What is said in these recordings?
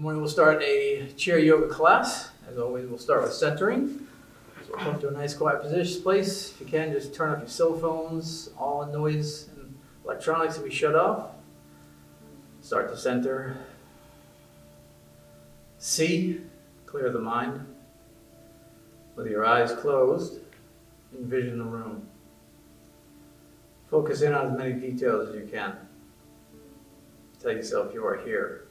Morning, we'll start a chair yoga class. As always, we'll start with centering. So we'll come to a nice quiet position place. If you can, just turn off your cell phones. All noise and electronics will be shut off. Start to center. See, clear the mind. With your eyes closed, envision the room. Focus in on as many details as you can. Tell yourself you are here.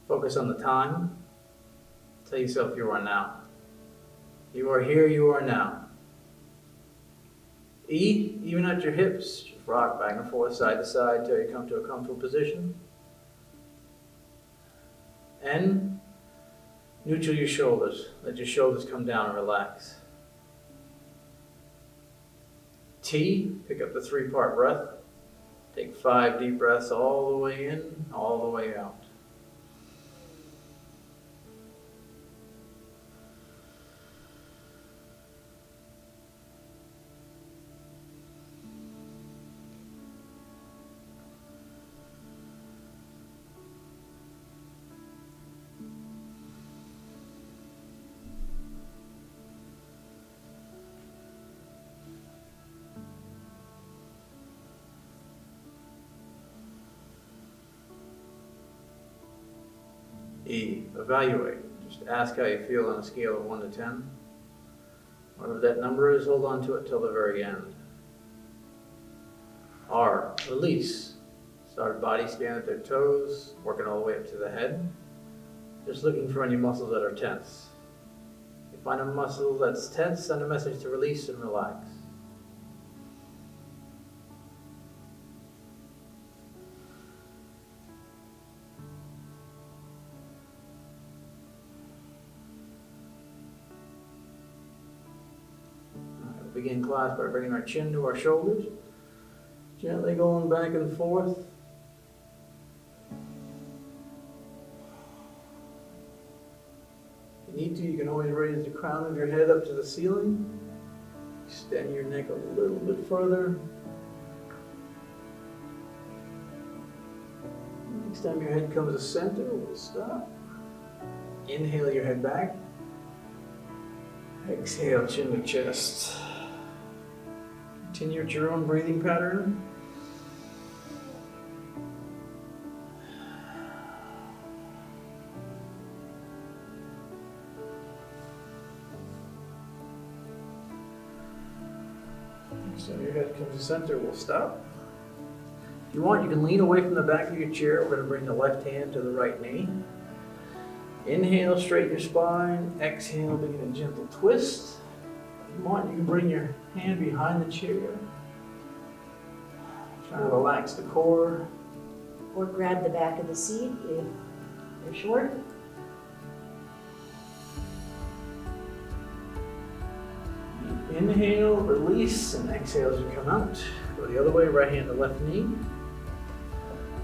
Focus on the time. Tell yourself you are now. You are here, you are now. E, even at your hips, just rock back and forth, side to side, till you come to a comfortable position. N, neutral your shoulders. Let your shoulders come down and relax. T, pick up the 3-part breath. Take 5 deep breaths all the way in, all the way out. E, evaluate. Just ask how you feel on a scale of 1 to 10. Whatever that number is, hold on to it till the very end. R, release. Start body scan at their toes, working all the way up to the head. Just looking for any muscles that are tense. If you find a muscle that's tense, send a message to release and relax. Begin class by bringing our chin to our shoulders, gently going back and forth. If you need to, you can always raise the crown of your head up to the ceiling. Extend your neck a little bit further. Next time your head comes to center, we'll stop. Inhale your head back. Exhale, chin to chest. Continue at your own breathing pattern. So your head comes to center, we'll stop. If you want, you can lean away from the back of your chair. We're going to bring the left hand to the right knee. Inhale, straighten your spine. Exhale, begin a gentle twist. If you want, you can bring your hand behind the chair. Try to relax the core. Or grab the back of the seat if you're short. Inhale, release, and exhale as you come out. Go the other way, right hand to left knee.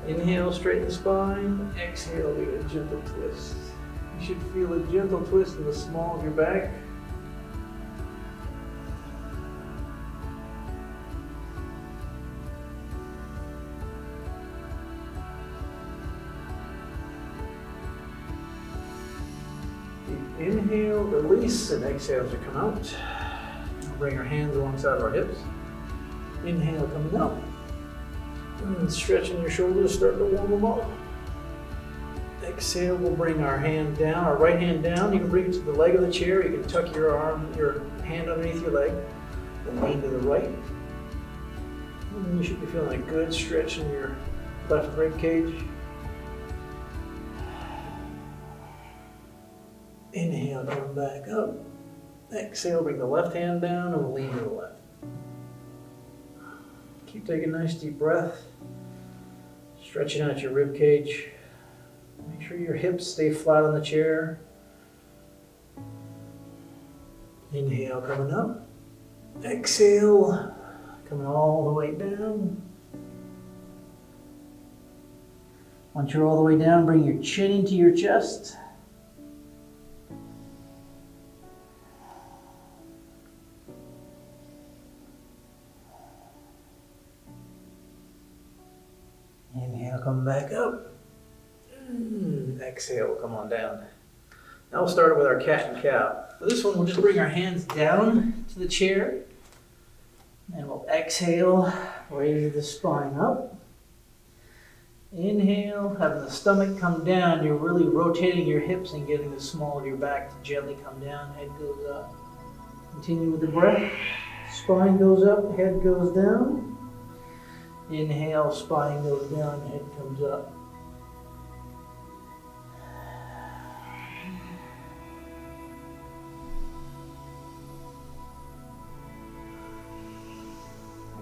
Inhale, straighten the spine. Exhale, begin a gentle twist. You should feel a gentle twist in the small of your back. Inhale, release, and exhale as you come out. Bring our hands alongside our hips. Inhale, coming up. And stretching your shoulders, start to warm them up. Exhale, we'll bring our hand down, our right hand down. You can bring it to the leg of the chair. You can tuck your hand underneath your leg. Then lean to the right. And you should be feeling a good stretch in your left rib cage. Inhale, come back up. Exhale, bring the left hand down and we'll lean to the left. Keep taking a nice deep breath. Stretching out your rib cage. Make sure your hips stay flat on the chair. Inhale, coming up. Exhale, coming all the way down. Once you're all the way down, bring your chin into your chest. Inhale, come back up. Exhale, come on down. Now we'll start with our cat and cow. For this one, we'll just bring our hands down to the chair. And we'll exhale, raise the spine up. Inhale, having the stomach come down. You're really rotating your hips and getting the small of your back to gently come down. Head goes up. Continue with the breath. Spine goes up, head goes down. Inhale, spine goes down, head comes up.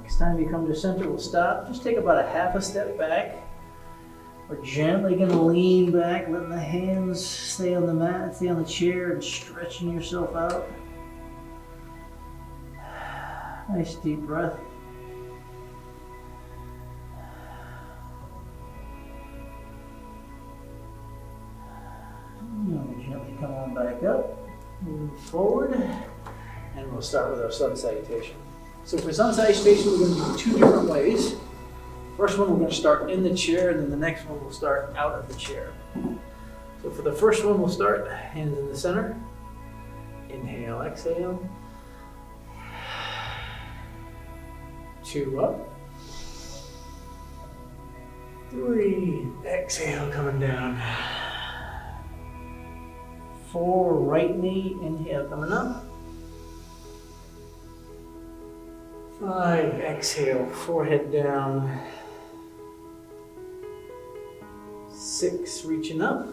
Next time you come to center, we'll stop. Just take about a half a step back. We're gently going to lean back, letting the hands stay on the mat, stay on the chair, and stretching yourself out. Nice deep breath. And gently come on back up, move forward, and we'll start with our sun salutation. So for sun salutation, we're going to do 2 different ways. First one, we're going to start in the chair, and then the next one, we'll start out of the chair. So for the first one, we'll start hands in the center. Inhale, exhale. 2 up. 3, exhale, coming down. 4, right knee, inhale, coming up. 5, exhale, forehead down. 6, reaching up.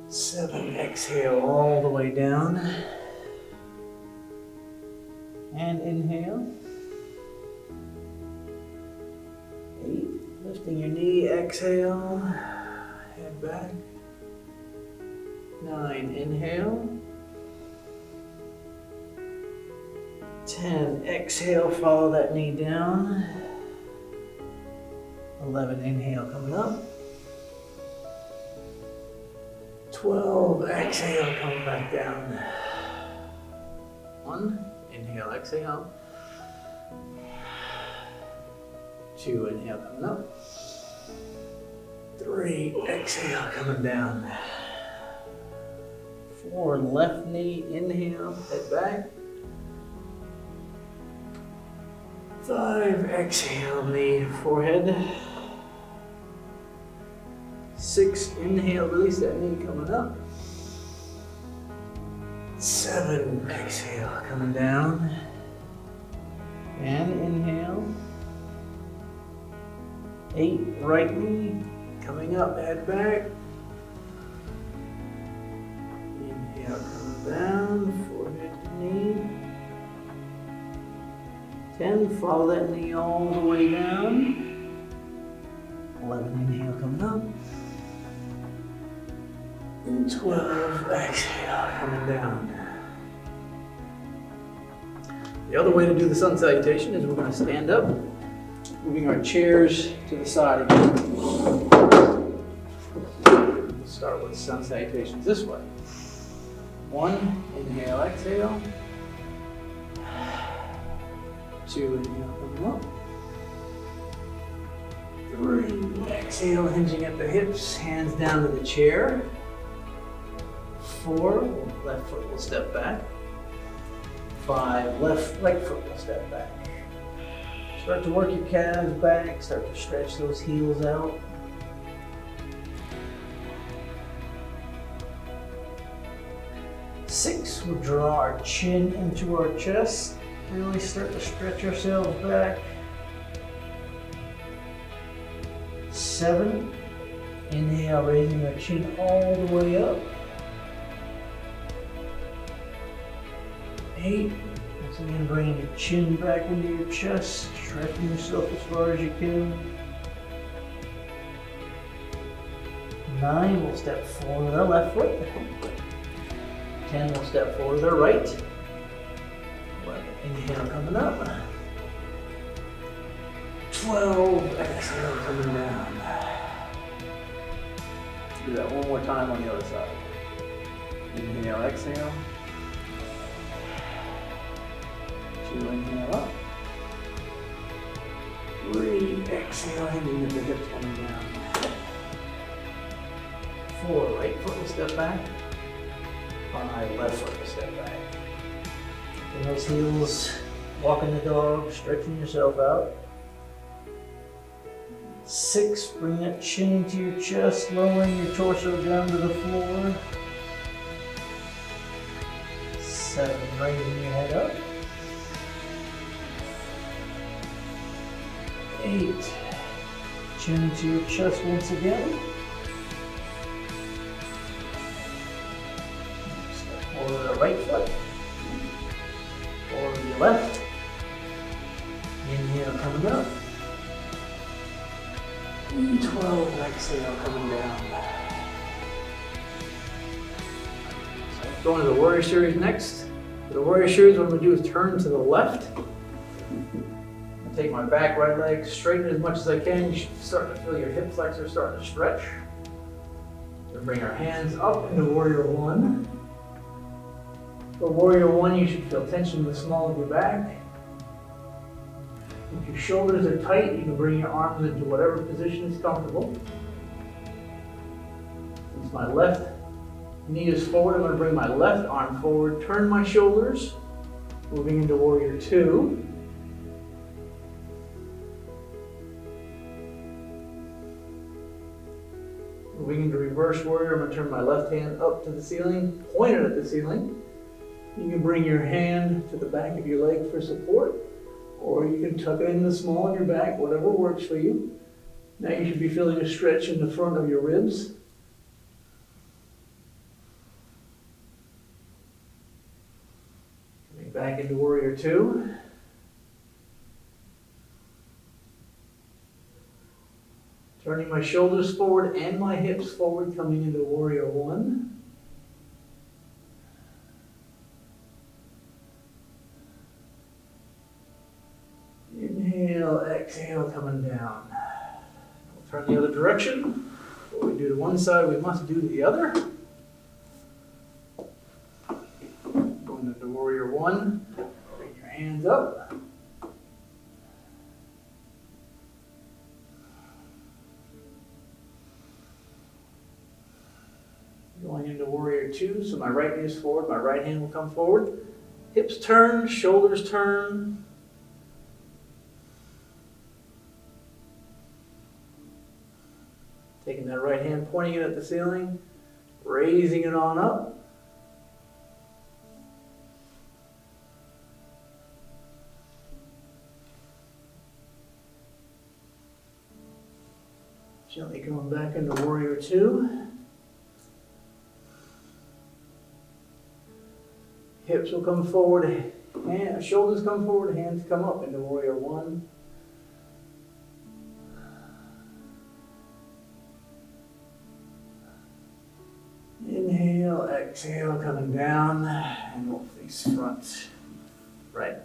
7, exhale all the way down. And inhale. 8, lifting your knee, exhale, head back. 9, inhale. 10, exhale, follow that knee down. 11, inhale, coming up. 12, exhale, coming back down. 1, inhale, exhale. 2, inhale, coming up. 3, exhale, coming down. 4, left knee, inhale, head back. 5, exhale, knee, forehead. 6, inhale, release that knee, coming up. 7, exhale, coming down. And inhale. 8, right knee, coming up, head back. Inhale, coming down, forehead to knee. 10, follow that knee all the way down. 11, inhale, coming up. And 12, exhale, coming down. The other way to do the sun salutation is we're going to stand up, moving our chairs to the side again. We'll start with sun salutations this way. 1, inhale, exhale. 2, inhale, coming up. 3, exhale, hinging at the hips, hands down to the chair. 4, left foot will step back. 5, left right foot will step back. Start to work your calves back, start to stretch those heels out. 6, we'll draw our chin into our chest. Really start to stretch ourselves back. 7, inhale, raising our chin all the way up. 8, once again bringing your chin back into your chest, stretching yourself as far as you can. 9, we'll step forward with our left foot. 10, we'll step forward with our right. 11, inhale, coming up. 12, exhale, coming down. Do that one more time on the other side. Inhale, exhale. 2, inhale up. 3, exhale. exhale, hinting at the hips coming down. Forward, right foot will step back. On my left foot will step back. In those heels, walking the dog, stretching yourself out. 6, bring that chin into your chest, lowering your torso down to the floor. 7, raising your head up. 8, chin into your chest once again. Forward the right foot, forward your left. Inhale, coming up. 12, exhale, coming down. So going to the Warrior Series next. For the Warrior Series, what I'm going to do is turn to the left. I take my back right leg, straighten it as much as I can. You should start to feel your hip flexors starting to stretch. So bring our hands up into Warrior 1. For Warrior 1, you should feel tension in the small of your back. If your shoulders are tight, you can bring your arms into whatever position is comfortable. Since my left knee is forward, I'm going to bring my left arm forward, turn my shoulders, moving into Warrior 2. Moving into Reverse Warrior, I'm going to turn my left hand up to the ceiling, point it at the ceiling. You can bring your hand to the back of your leg for support, or you can tuck it in the small of your back, whatever works for you. Now you should be feeling a stretch in the front of your ribs. Coming back into Warrior 2. Turning my shoulders forward and my hips forward, coming into Warrior 1. Inhale, exhale, coming down. We'll turn the other direction. What we do to one side, we must do to the other. Going into Warrior 1. Bring your hands up. Going into Warrior 2, so my right knee is forward, my right hand will come forward. Hips turn, shoulders turn. Taking that right hand, pointing it at the ceiling, raising it on up. Gently going back into Warrior 2. Hips will come forward, shoulders come forward, hands come up into Warrior 1. Inhale, exhale, coming down, and we'll face front. Right.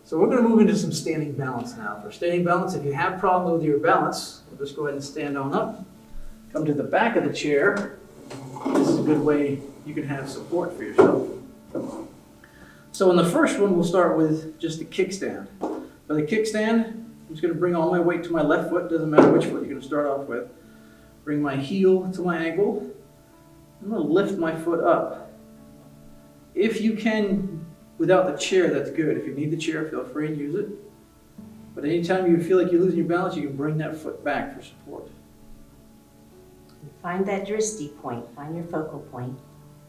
So we're going to move into some standing balance now. For standing balance, if you have problems with your balance, we'll just go ahead and stand on up. Come to the back of the chair. This is a good way you can have support for yourself. So in the first one, we'll start with just the kickstand. For the kickstand, I'm just going to bring all my weight to my left foot. Doesn't matter which foot you're going to start off with. Bring my heel to my ankle. I'm going to lift my foot up. If you can, without the chair, that's good. If you need the chair, feel free and use it. But anytime you feel like you're losing your balance, you can bring that foot back for support. Find that drishti point, find your focal point.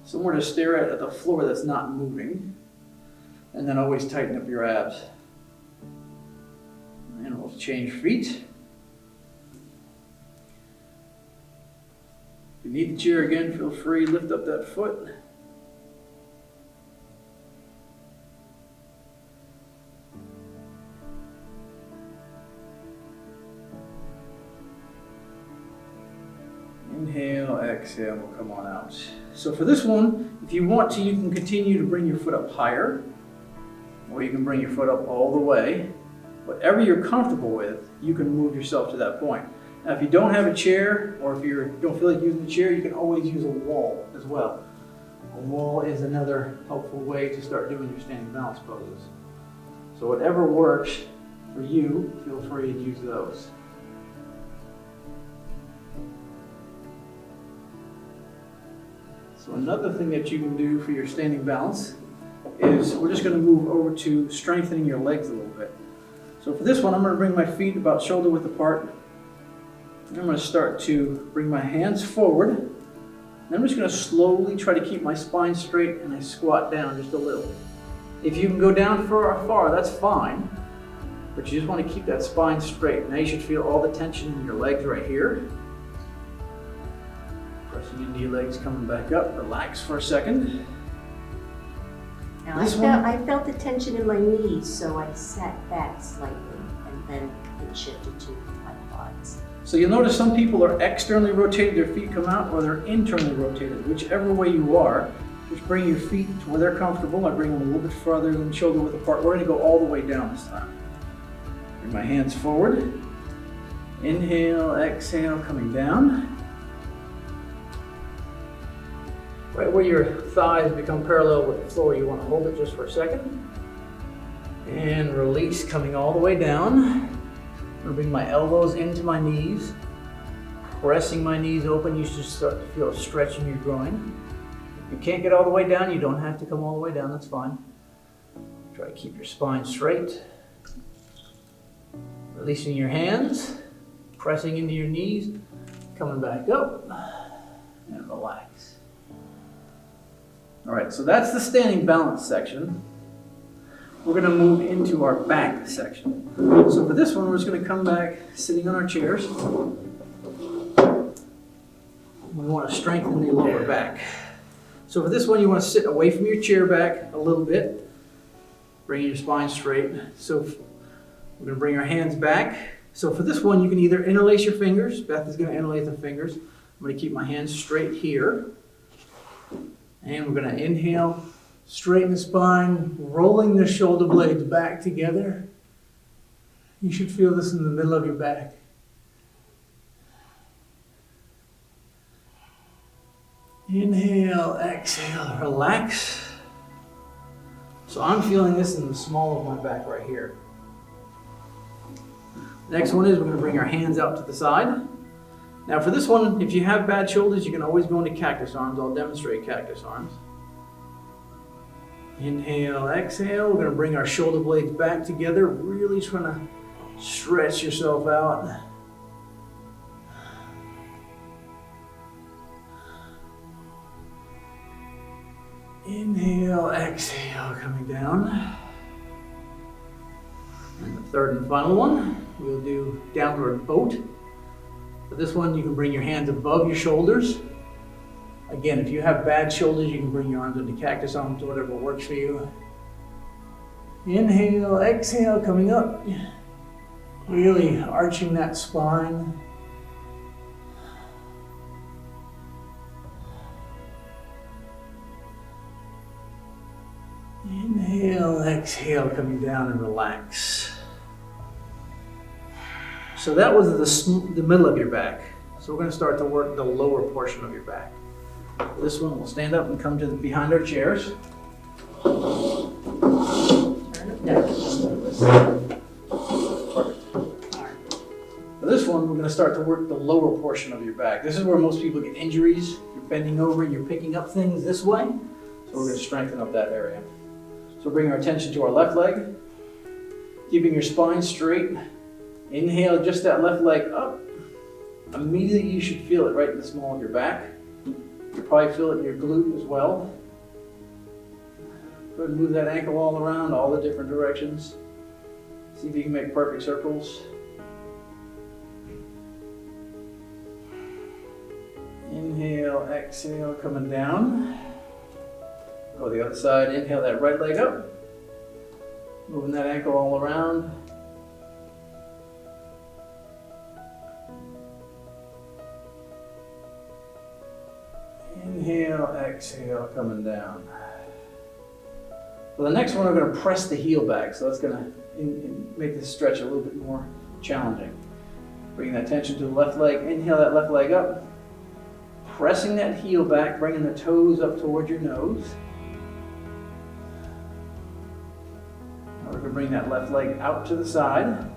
Somewhere to stare at the floor that's not moving. And then always tighten up your abs. And we'll change feet. If you need the chair again, feel free, lift up that foot. Inhale, exhale, we'll come on out. So for this one, if you want to, you can continue to bring your foot up higher, or you can bring your foot up all the way. Whatever you're comfortable with, you can move yourself to that point. Now, if you don't have a chair, or if you don't feel like using the chair, you can always use a wall as well. A wall is another helpful way to start doing your standing balance poses. So whatever works for you, feel free to use those. So another thing that you can do for your standing balance is we're just going to move over to strengthening your legs a little bit. So for this one, I'm going to bring my feet about shoulder width apart. And I'm going to start to bring my hands forward. And I'm just going to slowly try to keep my spine straight, and I squat down just a little. If you can go down far, that's fine. But you just want to keep that spine straight. Now you should feel all the tension in your legs right here. Pressing into your legs, coming back up. Relax for a second. Now I felt the tension in my knees, so I sat back slightly, and then it shifted to my quads. So you'll notice some people are externally rotated, their feet come out, or they're internally rotated. Whichever way you are, just bring your feet to where they're comfortable. I bring them a little bit farther than shoulder width apart. We're going to go all the way down this time. Bring my hands forward. Inhale, exhale, coming down. Right where your thighs become parallel with the floor, you want to hold it just for a second. And release, coming all the way down. I'm going to bring my elbows into my knees. Pressing my knees open, you should start to feel a stretch in your groin. If you can't get all the way down, you don't have to come all the way down, that's fine. Try to keep your spine straight. Releasing your hands, pressing into your knees, coming back up, and relax. All right, so that's the standing balance section. We're going to move into our back section. So for this one, we're just going to come back sitting on our chairs. We want to strengthen the lower back. So for this one, you want to sit away from your chair back a little bit, bringing your spine straight. So we're going to bring our hands back. So for this one, you can either interlace your fingers. Beth is going to interlace the fingers. I'm going to keep my hands straight here. And we're going to inhale, straighten the spine, rolling the shoulder blades back together. You should feel this in the middle of your back. Inhale, exhale, relax. So I'm feeling this in the small of my back right here. Next one is we're going to bring our hands out to the side. Now for this one, if you have bad shoulders, you can always go into cactus arms. I'll demonstrate cactus arms. Inhale, exhale. We're going to bring our shoulder blades back together, really trying to stretch yourself out. Inhale, exhale, coming down. And the third and final one, we'll do downward boat. For this one, you can bring your hands above your shoulders. Again, if you have bad shoulders, you can bring your arms into cactus arms, whatever works for you. Inhale, exhale, coming up. Really arching that spine. Inhale, exhale, coming down and relax. So that was the middle of your back. So we're going to start to work the lower portion of your back. This one, we'll stand up and come to behind our chairs. Turn it down. For this one, we're going to start to work the lower portion of your back. This is where most people get injuries. You're bending over and you're picking up things this way. So we're going to strengthen up that area. So bring our attention to our left leg, keeping your spine straight. Inhale, just that left leg up. Immediately you should feel it right in the small of your back. You'll probably feel it in your glute as well. Go ahead and move that ankle all around, all the different directions. See if you can make perfect circles. Inhale, exhale, coming down. Go the other side, inhale that right leg up. Moving that ankle all around. Inhale, exhale, coming down. For the next one, we're going to press the heel back, so that's going to make this stretch a little bit more challenging. Bringing that tension to the left leg, inhale that left leg up. Pressing that heel back, bringing the toes up towards your nose. Now we're going to bring that left leg out to the side.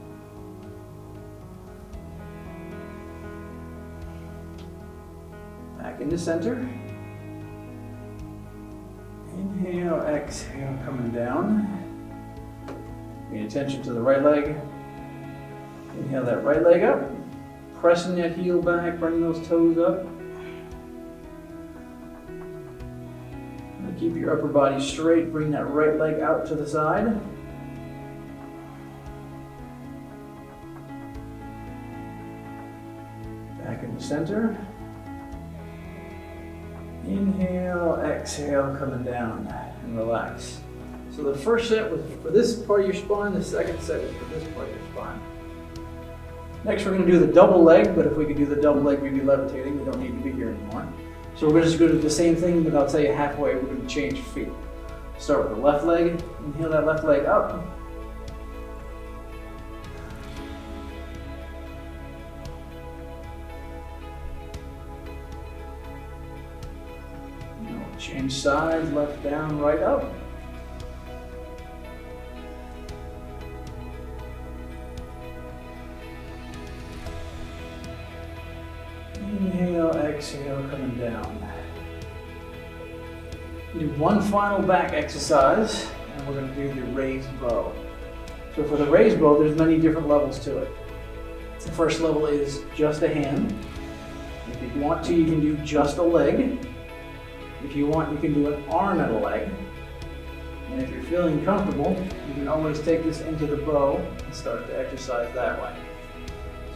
Back into center. Inhale, exhale, coming down. Pay attention to the right leg. Inhale that right leg up. Pressing that heel back, bring those toes up. And keep your upper body straight. Bring that right leg out to the side. Back in the center. Inhale, exhale, coming down and relax. So the first set was for this part of your spine, the second set is for this part of your spine. Next we're going to do the double leg, but if we could do the double leg, we'd be levitating. We don't need to be here anymore. So we're just going to do the same thing, but I'll tell you halfway, we're going to change feet. Start with the left leg, inhale that left leg up. Change sides, left down, right up. Inhale, exhale, coming down. Do one final back exercise, and we're going to do the raised bow. So for the raised bow, there's many different levels to it. The first level is just a hand. If you want to, you can do just a leg. If you want, you can do an arm and a leg. And if you're feeling comfortable, you can always take this into the bow and start to exercise that way.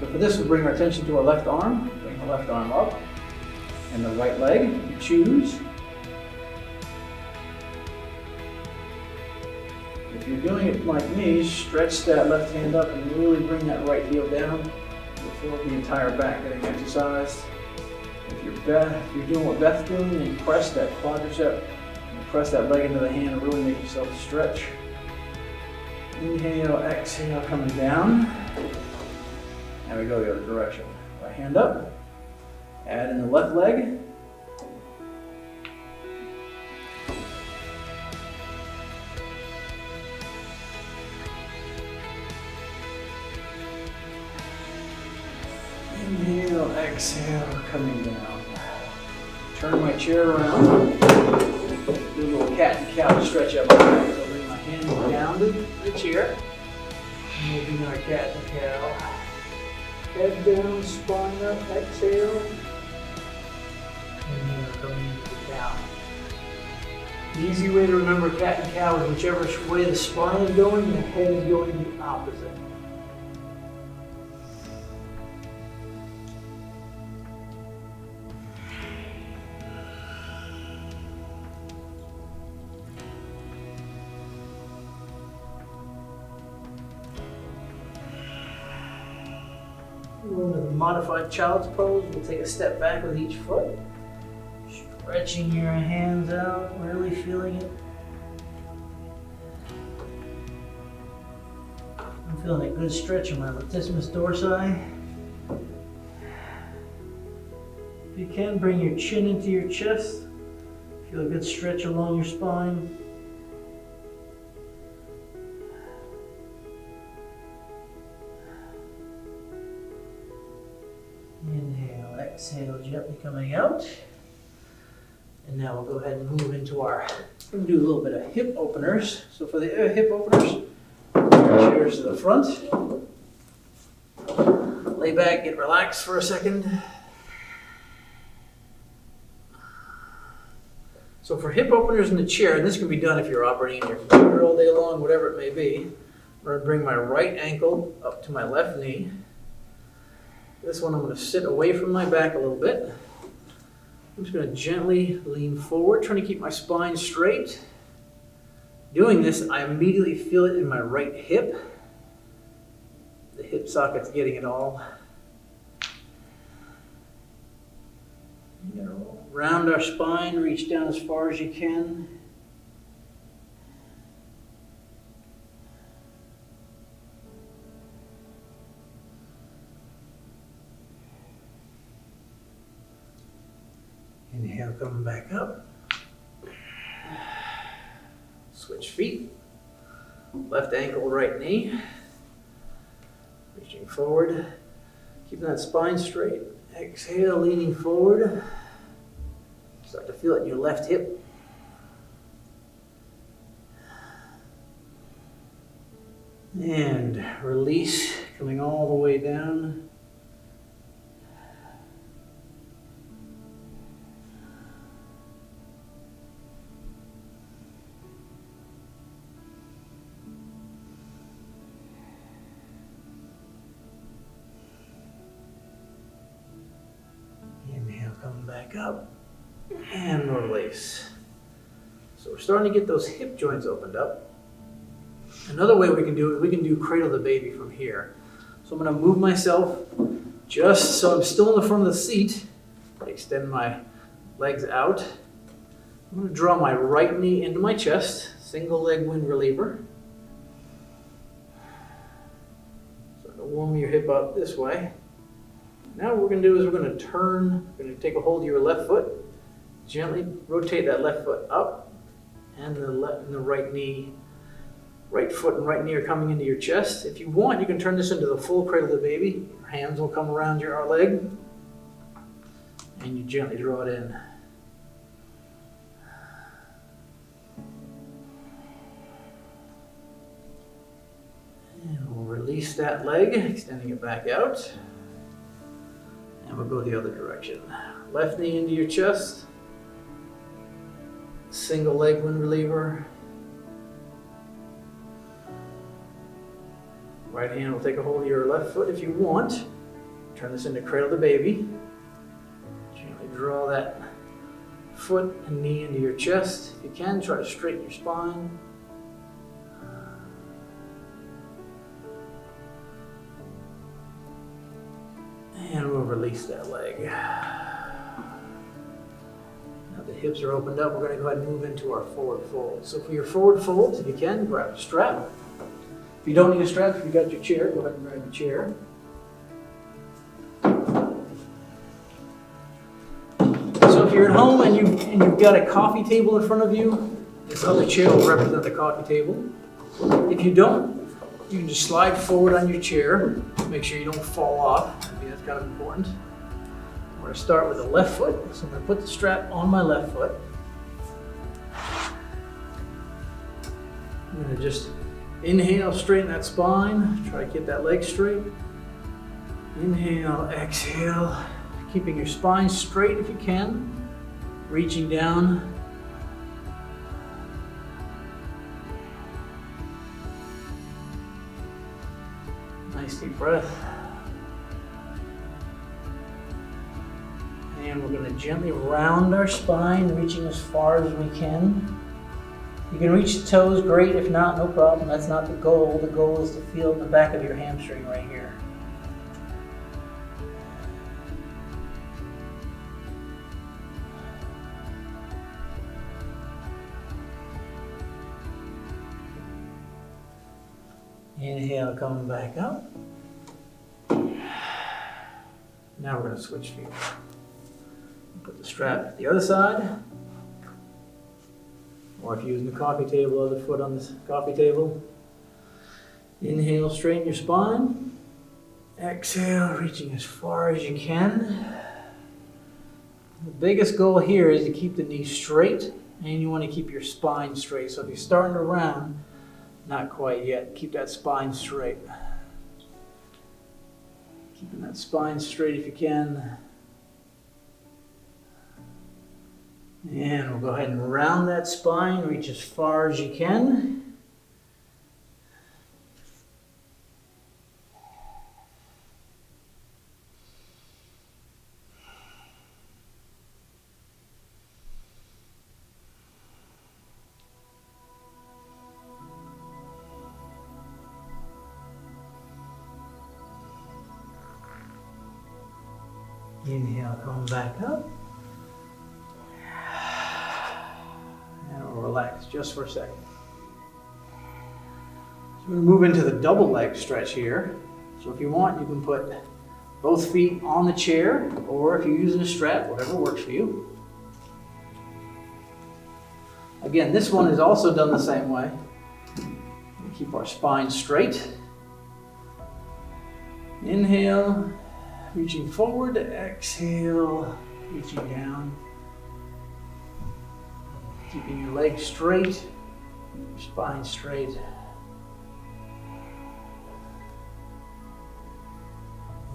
So for this, we'll bring our attention to our left arm. Bring the left arm up. And the right leg, you choose. If you're doing it like me, stretch that left hand up and really bring that right heel down. You'll feel the entire back getting exercised. If you're doing what Beth's doing, then you press that quadricep, you press that leg into the hand and really make yourself stretch. Inhale, exhale, coming down. And we go the other direction. Right hand up, add in the left leg. Inhale, exhale, coming down. Turn my chair around. Do a little cat and cow stretch up my back. So bring my hands down to the chair. Moving our cat and cow. Head down, spine up, exhale. Inhale, coming into the cow. The easy way to remember cat and cow is whichever way the spine is going, the head is going the opposite. Into the modified child's pose, we'll take a step back with each foot. Stretching your hands out, really feeling it. I'm feeling a good stretch in my latissimus dorsi. If you can, bring your chin into your chest. Feel a good stretch along your spine. Inhale, exhale, gently coming out. And now we'll go ahead and move into our, we're going to do a little bit of hip openers. So for the hip openers, bring our chairs to the front. Lay back, get relaxed for a second. So for hip openers in the chair, and this can be done if you're operating in your computer all day long, whatever it may be, I'm going to bring my right ankle up to my left knee. This one I'm going to sit away from my back a little bit. I'm just going to gently lean forward, trying to keep my spine straight. Doing this, I immediately feel it in my right hip. The hip socket's getting it all. You're going to round our spine, reach down as far as you can. Inhale, coming back up. Switch feet. Left ankle, right knee. Reaching forward. Keeping that spine straight. Exhale, leaning forward. Start to feel it in your left hip. And release, coming all the way down. Inhale, come back up and release. So we're starting to get those hip joints opened up. Another way we can do it, we can do cradle the baby from here. So I'm going to move myself just so I'm still in the front of the seat. Extend my legs out. I'm going to draw my right knee into my chest, single leg wind reliever. So warm your hip up this way. Now what we're going to do is we're going to turn, we're going to take a hold of your left foot, gently rotate that left foot up, and the right knee, right foot and right knee are coming into your chest. If you want, you can turn this into the full cradle of the baby. Your hands will come around your leg, and you gently draw it in. And we'll release that leg, extending it back out. And we'll go the other direction. Left knee into your chest. Single leg wind reliever. Right hand will take a hold of your left foot if you want. Turn this into cradle the baby. Gently draw that foot and knee into your chest. If you can, try to straighten your spine. And we'll release that leg. Now the hips are opened up, we're going to go ahead and move into our forward fold. So for your forward folds, if you can, grab a strap. If you don't need a strap, if you've got your chair, go ahead and grab your chair. So if you're at home and you've got a coffee table in front of you, this other chair will represent the coffee table. If you don't, you can just slide forward on your chair. Make sure you don't fall off. That's kind of important. We're going to start with the left foot. So I'm going to put the strap on my left foot. I'm going to just inhale, straighten that spine. Try to get that leg straight. Inhale, exhale. Keeping your spine straight if you can. Reaching down. Nice deep breath. And we're going to gently round our spine, reaching as far as we can. You can reach the toes, great. If not, no problem. That's not the goal. The goal is to feel the back of your hamstring right here. Inhale, coming back up. Now we're going to switch feet. Put the strap at the other side. Or if you're using the coffee table, other foot on the coffee table. Inhale, straighten your spine. Exhale, reaching as far as you can. The biggest goal here is to keep the knee straight, and you want to keep your spine straight. So if you're starting to round, not quite yet, keep that spine straight. Keeping that spine straight if you can. And we'll go ahead and round that spine, reach as far as you can. Inhale, come back up. Relax just for a second. So we're going to move into the double leg stretch here. So if you want, you can put both feet on the chair, or if you're using a strap, whatever works for you. Again, this one is also done the same way. We keep our spine straight. Inhale, reaching forward. Exhale, reaching down. Keeping your legs straight, your spine straight.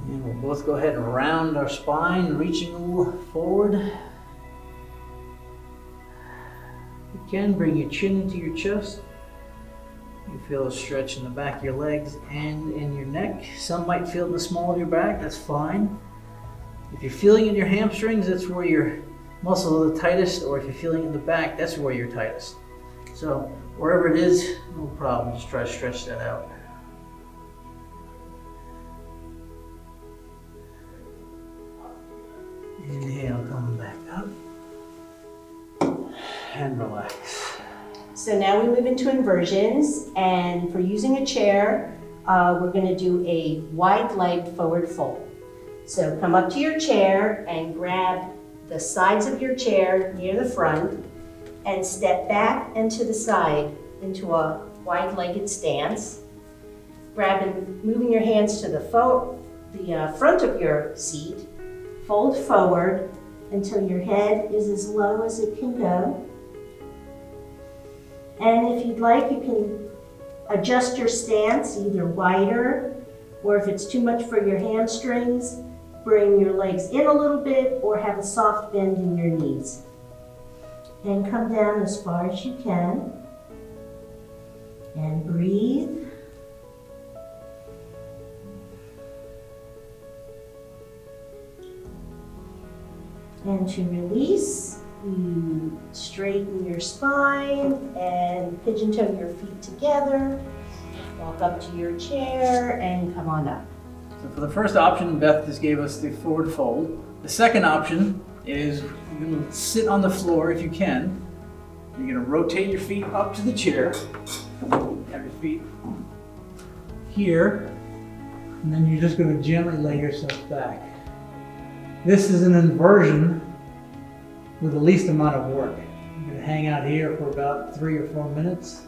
And we'll both go ahead and round our spine, reaching a little forward. You can bring your chin into your chest. You feel a stretch in the back of your legs and in your neck. Some might feel in the small of your back, that's fine. If you're feeling in your hamstrings, that's where your muscles are the tightest, or if you're feeling in the back, that's where you're tightest. So wherever it is, no problem, just try to stretch that out. Inhale, come back up and relax. So now we move into inversions, and for using a chair, we're going to do a wide-legged forward fold. So come up to your chair and grab the sides of your chair near the front and step back and to the side into a wide-legged stance. Moving your hands to the front of your seat. Fold forward until your head is as low as it can go. And if you'd like, you can adjust your stance either wider, or if it's too much for your hamstrings, bring your legs in a little bit or have a soft bend in your knees. And come down as far as you can. And breathe. And to release, you straighten your spine and pigeon toe your feet together. Walk up to your chair and come on up. So for the first option, Beth just gave us the forward fold. The second option is you're going to sit on the floor if you can. You're going to rotate your feet up to the chair. Have your feet here, and then you're just going to gently lay yourself back. This is an inversion with the least amount of work. You're going to hang out here for about 3 or 4 minutes.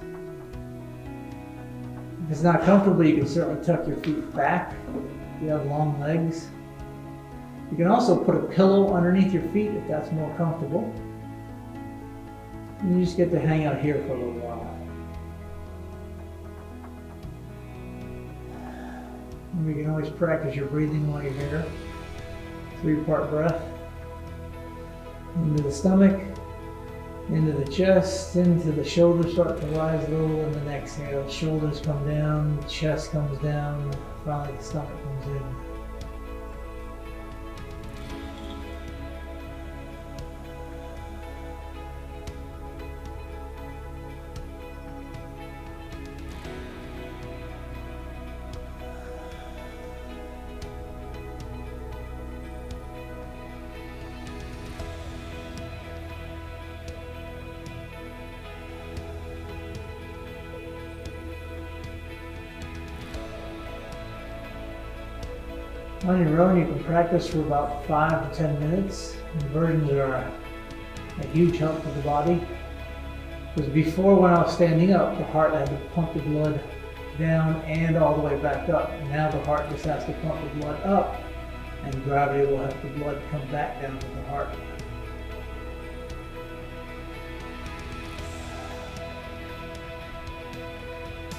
If it's not comfortable, you can certainly tuck your feet back if you have long legs. You can also put a pillow underneath your feet if that's more comfortable. And you just get to hang out here for a little while. And we can always practice your breathing while you're here. 3-part breath. Into the stomach, into the chest, into the shoulders start to rise a little, and then exhale. Shoulders come down, chest comes down, finally the stomach comes in. On your own, you can practice for about 5 to 10 minutes. Inversions are a huge help for the body. Because before, when I was standing up, the heart had to pump the blood down and all the way back up. And now the heart just has to pump the blood up, and gravity will have the blood come back down to the heart.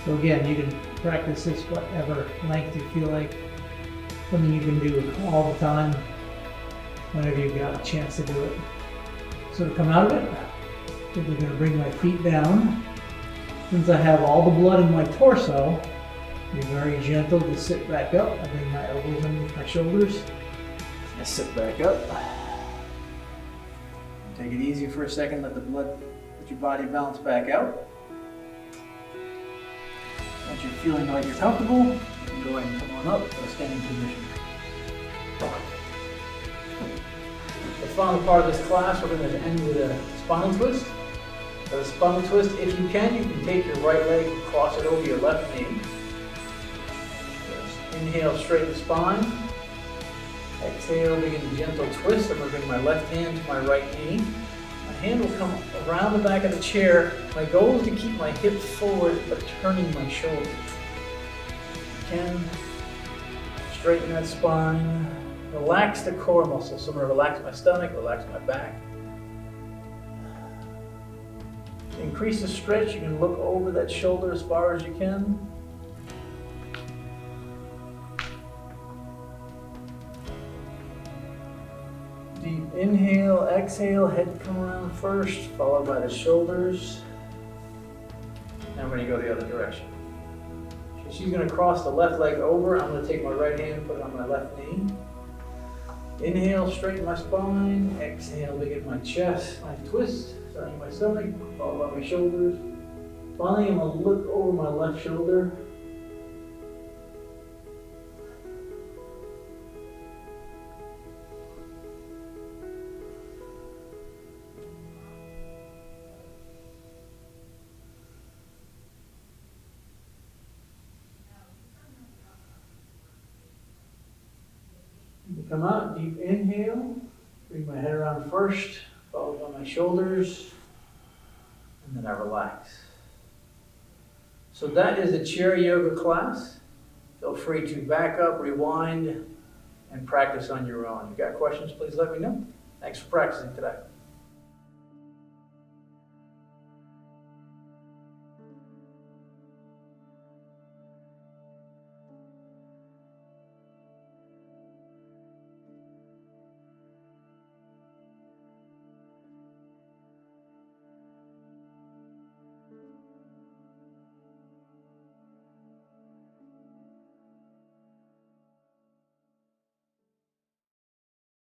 So again, you can practice this whatever length you feel like. Something you can do all the time, whenever you've got a chance to do it. So to come out of it, I'm going to bring my feet down. Since I have all the blood in my torso, be very gentle to sit back up. I bring my elbows underneath my shoulders. I sit back up. Take it easy for a second, let your body bounce back out. Once you're feeling like you're comfortable, you can go ahead and come on up to a standing position. The final part of this class, we're going to end with a spinal twist. For the spinal twist, if you can take your right leg and cross it over your left knee. Just inhale, straighten the spine. Exhale, begin a gentle twist. I'm going to bring my left hand to my right knee. My hand will come around the back of the chair. My goal is to keep my hips forward, but turning my shoulders. Can straighten that spine, relax the core muscles. So I'm going to relax my stomach, relax my back. To increase the stretch, you can look over that shoulder as far as you can. Deep inhale, exhale, head come around first, followed by the shoulders. Now we're gonna go the other direction. So she's gonna cross the left leg over. I'm gonna take my right hand, put it on my left knee. Inhale, straighten my spine. Exhale, begin my chest, my twist, starting my stomach, followed by my shoulders. Finally, I'm gonna look over my left shoulder. Come out, deep inhale, bring my head around first, followed by my shoulders, and then I relax. So that is a chair yoga class. Feel free to back up, rewind, and practice on your own. If you got questions, please let me know. Thanks for practicing today.